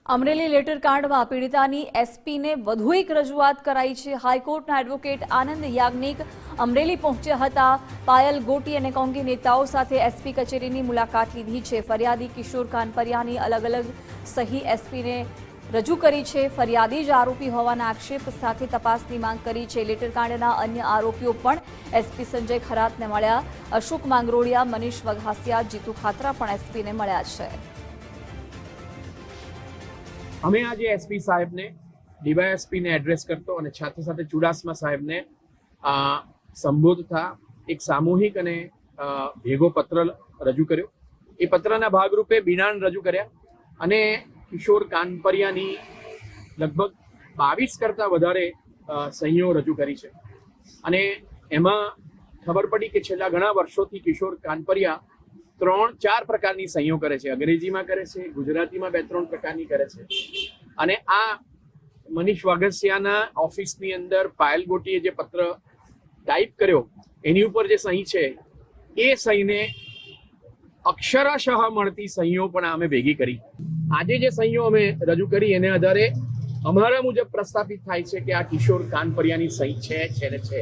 Amreli letter કાંડમાં પીડિતાની એસપીને વધુ એક રજૂઆત કરાઈ છે। હાઈકોર્ટના એડવોકેટ આનંદ યાજ્ઞિક અમરેલી પહોંચ્યા હતા। પાયલ ગોટી અને કોંગી નેતાઓ સાથે એસપી કચેરીની મુલાકાત લીધી છે। ફરિયાદી કિશોર કાનપરિયાની અલગ અલગ સહી એસપીને રજૂ કરી છે। ફરિયાદી જ આરોપી હોવાના આક્ષેપ સાથે તપાસની માંગ કરી છે। લેટર કાંડના અન્ય આરોપીઓ પણ એસપી સંજય ખરાતને મળ્યા। અશોક માંગરોળિયા, મનીષ વઘાસિયા, જીતુ ખાતરા પણ એસપીને મળ્યા છે। અમે આજે એસપી સાહેબને ડીવાયએસપીને એડ્રેસ કરતો અને સાથે સાથે ચુડાસમા સાહેબને સંબોધતા એક સામૂહિક અને ભેગો પત્ર રજૂ કર્યો। એ પત્રના ભાગરૂપે બિનાણ રજૂ કર્યા અને કિશોર કાનપરિયાની લગભગ 22 કરતાં વધારે સહીઓ રજૂ કરી છે અને એમાં ખબર પડી કે છેલ્લા ઘણા વર્ષોથી કિશોર કાનપરિયા 3-4 પ્રકારની સહીઓ કરે છે। અંગ્રેજીમાં કરે છે, ગુજરાતીમાં 2-3 પ્રકારની કરે છે અને આ મનીષ વાઘસિયાના ઓફિસની અંદર પાયલ ગોટીએ જે પત્ર ટાઈપ કર્યો એની ઉપર જે સહી છે એ સહીને અક્ષરશઃ મળતી સહીઓ પણ અમે ભેગી કરી। આજે જે સહીઓ અમે રજૂ કરી એને આધારે અમારા મુજબ પ્રસ્થાપિત થાય છે કે આ કિશોર કાનપરિયાની સહી છે ને છે।